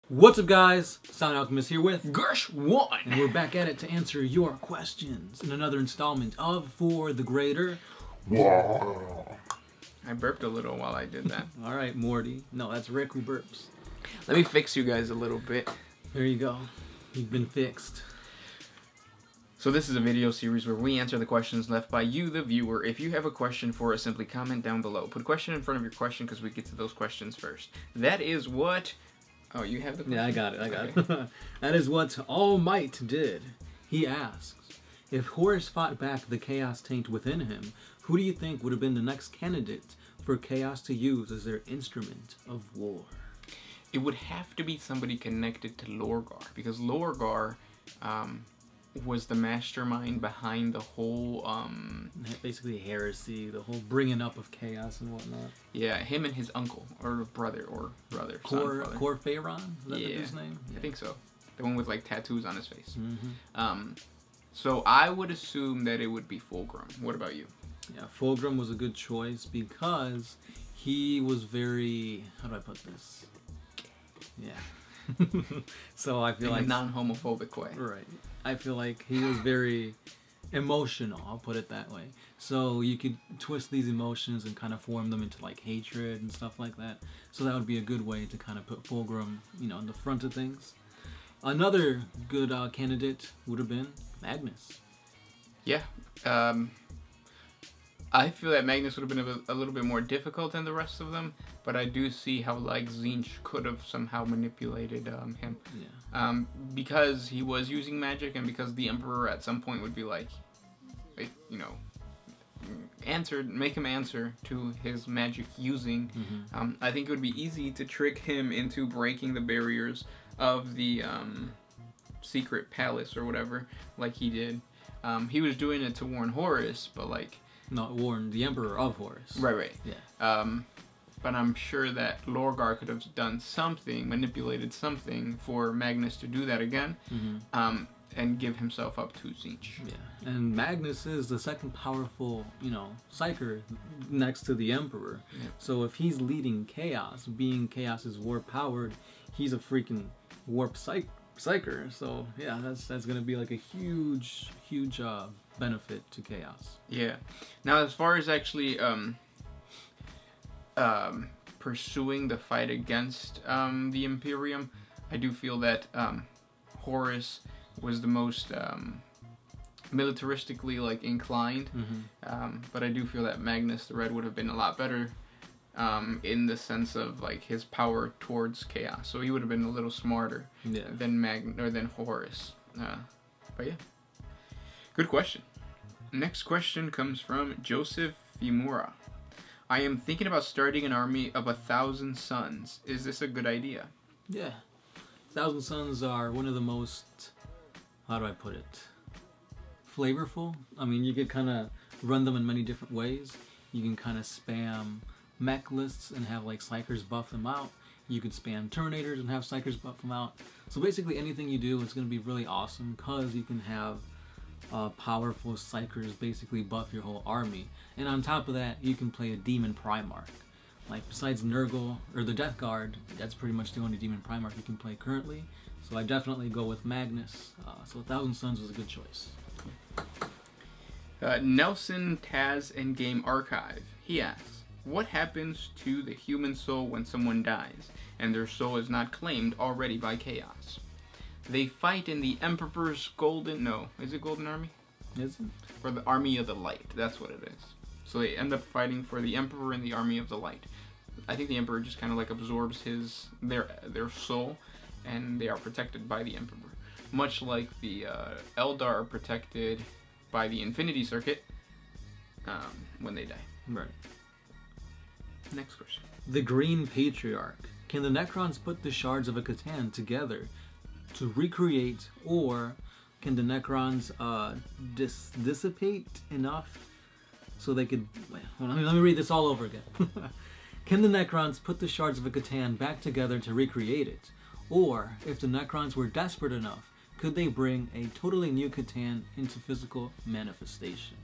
What's up, guys? Sound Alchemist here with Gersh1, and we're back at it to answer your questions in another installment of For the Greater. I burped a little while I did that. All right, Morty. No, that's Rick who burps. Let me fix you guys a little bit. There you go. You've been fixed. So this is a video series where we answer the questions left by you, the viewer. If you have a question for us, simply comment down below. Put a question in front of your question because we get to those questions first. That is what... Oh, you have the question? Yeah, I got it. That is what All Might did. He asks, if Horus fought back the chaos taint within him, who do you think would have been the next candidate for chaos to use as their instrument of war? It would have to be somebody connected to Lorgar, because Lorgar was the mastermind behind the whole... basically Heresy, the whole bringing up of chaos and whatnot. Yeah, him and his uncle, or brother, Corphaeron? Is that his name? Yeah, I think so. The one with like tattoos on his face. Mm-hmm. So I would assume that it would be Fulgrim. What about you? Yeah, Fulgrim was a good choice because he was very... How do I put this? Yeah. So I feel in like... a non-homophobic way. Right. I feel like he was very emotional, I'll put it that way. So you could twist these emotions and kind of form them into like hatred and stuff like that. So that would be a good way to kind of put Fulgrim, you know, in the front of things. Another good candidate would have been Magnus. Yeah. I feel that Magnus would have been a little bit more difficult than the rest of them, but I do see how like Tzeentch could have somehow manipulated him. Yeah. Because he was using magic, and because the Emperor at some point would be like, you know, make him answer to his magic using. Mm-hmm. I think it would be easy to trick him into breaking the barriers of the secret palace or whatever, like he did. He was doing it to warn Horus, but like... Not warn the Emperor of Horus. Right. Yeah. But I'm sure that Lorgar could have done something, manipulated something for Magnus to do that again, and give himself up to Tzeentch. Yeah, and Magnus is the second powerful, you know, psyker next to the Emperor. Yeah. So if he's leading chaos, being chaos is warp powered, he's a freaking warp psyker. So yeah, that's gonna be like a huge benefit to chaos. Yeah. Now, as far as actually pursuing the fight against the Imperium, I do feel that Horus was the most militaristically like inclined, but I do feel that Magnus the Red would have been a lot better in the sense of like his power towards chaos. So he would have been a little smarter than Horus. But yeah, good question. Next question comes from Joseph Fimura. I am thinking about starting an army of 1,000 sons. Is this a good idea? Yeah. 1,000 Sons are one of the most, how do I put it, flavorful. I mean, you could kind of run them in many different ways. You can kind of spam mech lists and have like psychers buff them out. You could spam Terminators and have psychers buff them out. So basically anything you do is going to be really awesome because you can have powerful psychers basically buff your whole army. And on top of that, you can play a demon Primarch. Like besides Nurgle or the Death Guard, that's pretty much the only demon Primarch you can play currently. So I definitely go with Magnus. So 1,000 Sons was a good choice. Nelson Taz Endgame Archive. He asks, what happens to the human soul when someone dies and their soul is not claimed already by chaos? They fight in the Emperor's Golden... No, is it Golden Army? Is it? Or the Army of the Light. That's what it is. So they end up fighting for the Emperor and the Army of the Light. I think the Emperor just kind of like absorbs their soul, and they are protected by the Emperor. Much like the Eldar are protected by the Infinity Circuit when they die. Right. Next question. The Green Patriarch. Can the Necrons put the shards of a C'tan together to recreate, or can the Necrons dissipate enough so they could... Wait, let me read this all over again. Can the Necrons put the shards of a C'tan back together to recreate it? Or, if the Necrons were desperate enough, could they bring a totally new C'tan into physical manifestation?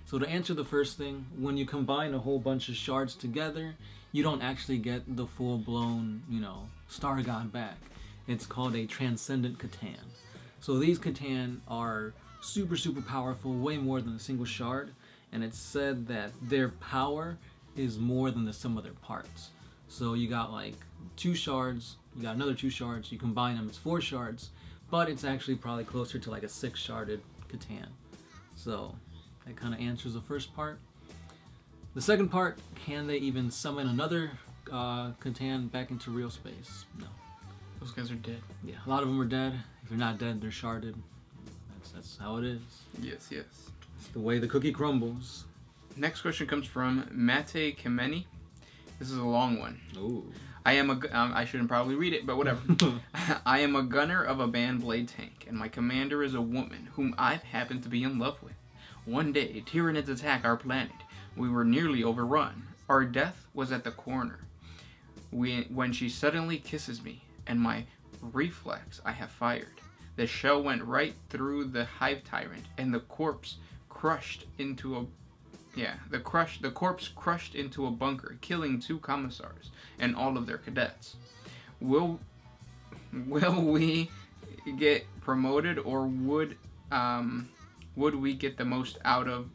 So to answer the first thing, when you combine a whole bunch of shards together, you don't actually get the full-blown, you know, Star God back. It's called a Transcendent C'tan. So these C'tan are super, super powerful, way more than a single shard, and it's said that their power is more than the sum of their parts. So you got like 2 shards, you got another 2 shards, you combine them, it's 4 shards, but it's actually probably closer to like a 6-sharded C'tan. So that kind of answers the first part. The second part, can they even summon another C'tan back into real space? No. Those guys are dead. Yeah, a lot of them are dead. If they're not dead, they're sharded. That's how it is. Yes, yes. It's the way the cookie crumbles. Next question comes from Mate Kemeni. This is a long one. Ooh. I shouldn't probably read it, but whatever. I am a gunner of a Bandblade tank, and my commander is a woman whom I've happened to be in love with. One day, Tyranids attack our planet. We were nearly overrun. Our death was at the corner. When she suddenly kisses me, and my reflex, I have fired. The shell went right through the Hive Tyrant, and the corpse crushed into a the corpse crushed into a bunker, killing 2 commissars and all of their cadets. Will we get promoted, or would we get the most out of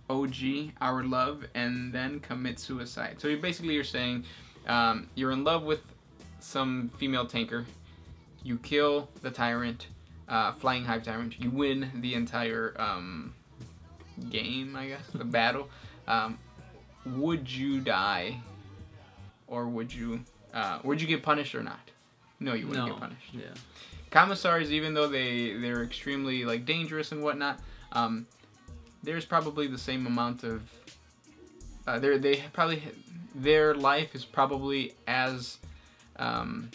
OG, our love, and then commit suicide? So you're saying you're in love with some female tanker, you kill the tyrant, flying Hive Tyrant, you win the entire game, I guess, the battle. Would you die, or would you get punished or not? No, you wouldn't get punished. Yeah. Commissars, even though they're extremely like dangerous and whatnot, there's probably the same amount of their life is probably as the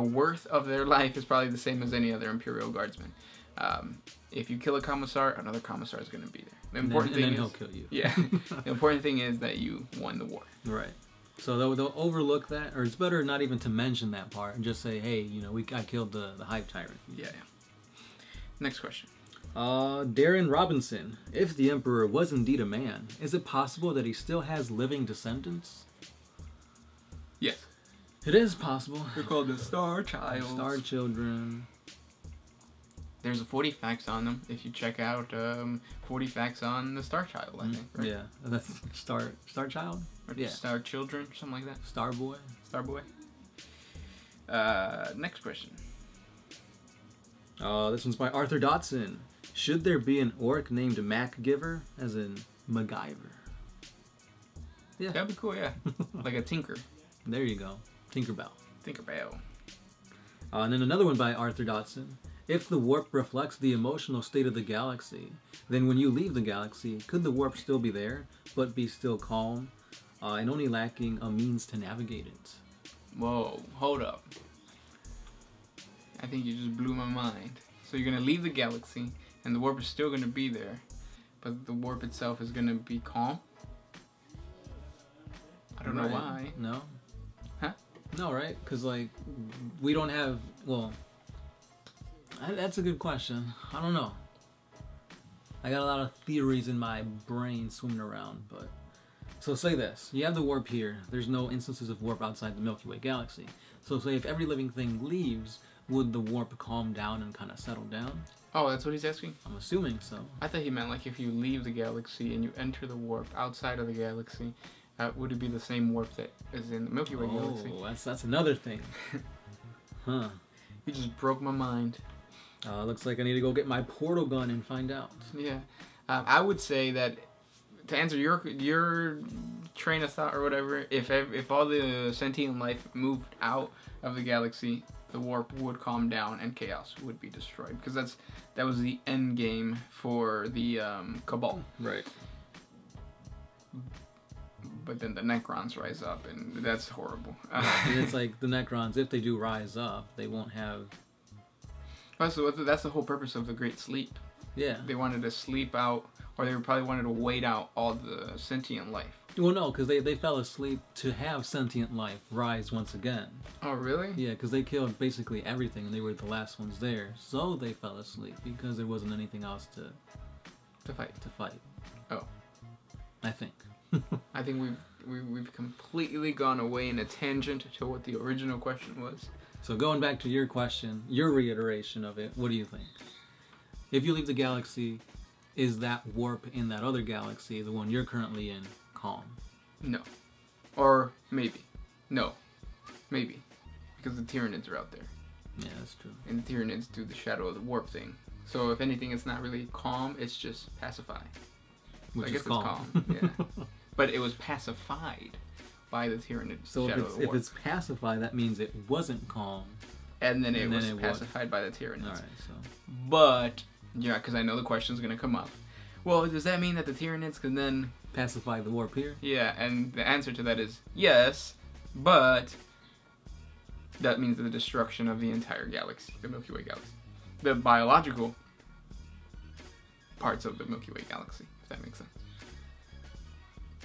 worth of their life is probably the same as any other Imperial Guardsman. If you kill a commissar, another commissar is going to be there. The important thing is he'll kill you. Yeah. The important thing is that you won the war. Right. So they'll overlook that, or it's better not even to mention that part and just say, hey, you know, I killed the Hive Tyrant. Yeah. Next question. Darren Robinson. If the Emperor was indeed a man, is it possible that he still has living descendants? Yes. It is possible. They're called the Star Child. Star Children. There's a 40 facts on them. If you check out 40 facts on the Star Child, I think. Right? Yeah, that's Star Child. Or yeah. Star Children, something like that. Star Boy. Star Boy. Next question. This one's by Arthur Dotson. Should there be an orc named Macgiver, as in MacGyver? Yeah. That'd be cool, yeah. Like a tinker. There you go. Tinkerbell. Tinkerbell. And then another one by Arthur Dotson. If the warp reflects the emotional state of the galaxy, then when you leave the galaxy, could the warp still be there, but be still calm, and only lacking a means to navigate it? Whoa, hold up. I think you just blew my mind. So you're going to leave the galaxy, and the warp is still going to be there, but the warp itself is going to be calm? I don't know why. No. Huh? No, right? Because, like, we don't have, well, that's a good question. I don't know. I got a lot of theories in my brain swimming around, but... So say this. You have the warp here. There's no instances of warp outside the Milky Way galaxy. So say if every living thing leaves, would the warp calm down and kind of settle down? Oh, that's what he's asking? I'm assuming so. I thought he meant like if you leave the galaxy and you enter the warp outside of the galaxy, would it be the same warp that is in the Milky Way galaxy? Oh, that's another thing. Huh. You just broke my mind. Looks like I need to go get my portal gun and find out. Yeah. I would say that, to answer your train of thought or whatever, if all the sentient life moved out of the galaxy, the warp would calm down and chaos would be destroyed. Because that was the end game for the Cabal. Right. But then the Necrons rise up, and that's horrible. It's like the Necrons, if they do rise up, they won't have... So that's the whole purpose of the Great Sleep. Yeah. They wanted to sleep out, or they probably wanted to wait out all the sentient life. Well, no, because they fell asleep to have sentient life rise once again. Oh, really? Yeah, because they killed basically everything, and they were the last ones there. So they fell asleep, because there wasn't anything else to To fight. To fight. Oh. I think. I think we've completely gone away in a tangent to what the original question was. So going back to your question, your reiteration of it, what do you think? If you leave the galaxy, is that warp in that other galaxy, the one you're currently in, calm? No. Or maybe. No. Maybe. Because the Tyranids are out there. Yeah, that's true. And the Tyranids do the shadow of the warp thing. So if anything, it's not really calm, it's just pacify. Which I guess is calm. It's calm. Yeah. But it was pacified by the Tyranid so shadow of the warp. if it's pacified, that means it wasn't calm. And then it was pacified by the Tyranids. Alright, so. But, yeah, because I know the question's going to come up. Well, does that mean that the Tyranids can then pacify the warp here? Yeah, and the answer to that is yes, but that means the destruction of the entire galaxy, the Milky Way galaxy. The biological parts of the Milky Way galaxy, if that makes sense.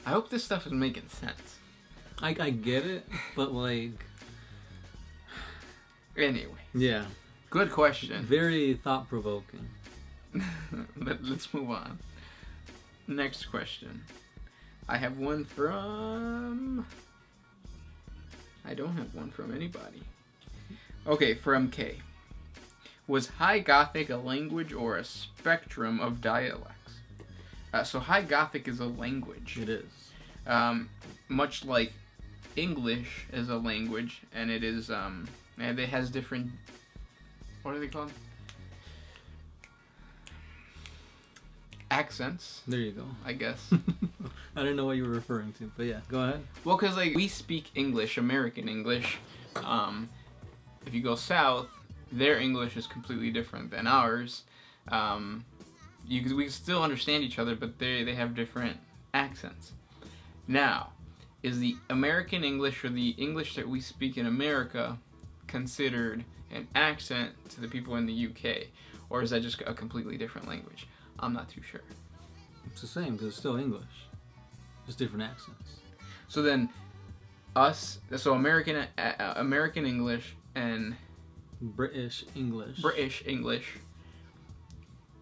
I hope this stuff is making sense. I get it, but like... Anyway. Yeah. Good question. Very thought-provoking. Let's move on. Next question. I have one from... I don't have one from anybody. Okay, from K. Was High Gothic a language or a spectrum of dialects? So High Gothic is a language. It is. Much like English is a language, and it is, and it has different... What are they called? Accents. There you go. I guess. I didn't know what you were referring to, but yeah, go ahead. Well, because like we speak English, American English. If you go south, their English is completely different than ours. We still understand each other, but they have different accents. Now, is the American English or the English that we speak in America considered an accent to the people in the UK, or is that just a completely different language? I'm not too sure. It's the same because it's still English, just different accents. So then, American English and British English. British English.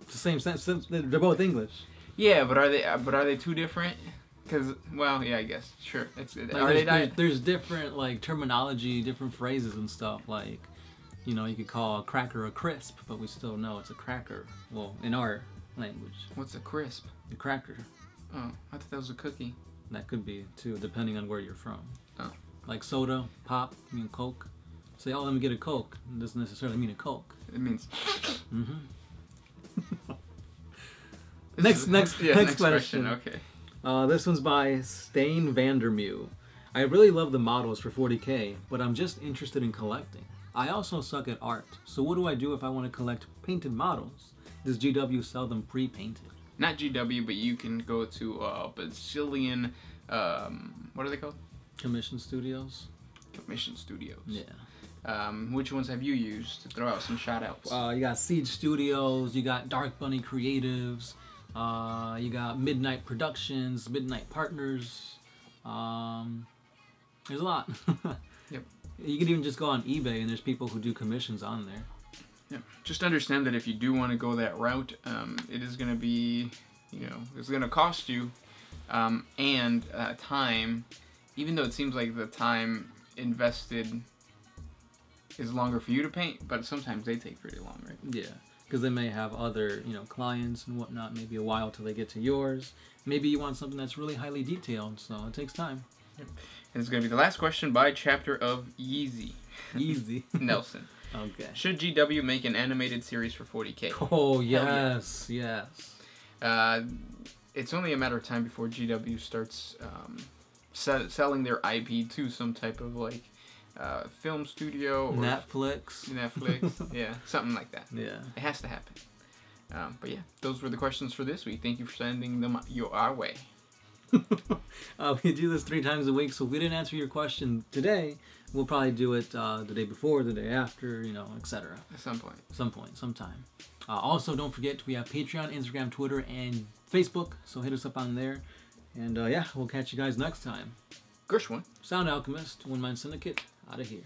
It's the same sense. They're both English. Yeah, but are they too different? Because, well, yeah, I guess. Sure. There's different, like, terminology, different phrases and stuff. Like, you know, you could call a cracker a crisp, but we still know it's a cracker. Well, in our language. What's a crisp? A cracker. Oh, I thought that was a cookie. That could be, too, depending on where you're from. Oh. Like soda, pop, Coke. Say, oh, let me get a Coke. It doesn't necessarily mean a Coke. It means... Mm-hmm. Next question. Okay. This one's by Stain Vandermew. I really love the models for 40k, but I'm just interested in collecting. I also suck at art, so what do I do if I want to collect painted models? Does GW sell them pre-painted? Not GW, but you can go to bazillion, what are they called? Commission Studios? Commission Studios. Yeah. Which ones have you used to throw out some shout-outs? You got Siege Studios, you got Dark Bunny Creatives, you got Midnight Productions, Midnight Partners. There's a lot. Yep. You can even just go on eBay and there's people who do commissions on there. Yep. Just understand that if you do want to go that route, it is going to be, it's going to cost you and time, even though it seems like the time invested is longer for you to paint, but sometimes they take pretty long, right? Yeah, because they may have other, clients and whatnot, maybe a while till they get to yours. Maybe you want something that's really highly detailed, so it takes time. Yep. And it's going to be the last question by chapter of Yeezy. Yeezy. Nelson. Okay. Should GW make an animated series for 40k? Oh, yes, yes. It's only a matter of time before GW starts selling their IP to some type of, film studio or Netflix, yeah, something like that. Yeah, it has to happen. But yeah, those were the questions for this week. Thank you for sending them our way. We do this 3 times a week, so if we didn't answer your question today, we'll probably do it the day before, the day after, etc. At some point. Sometime. Also, don't forget, we have Patreon, Instagram, Twitter, and Facebook, so hit us up on there. And yeah, we'll catch you guys next time. Gershwin. Sound Alchemist, One Mind Syndicate, out of here.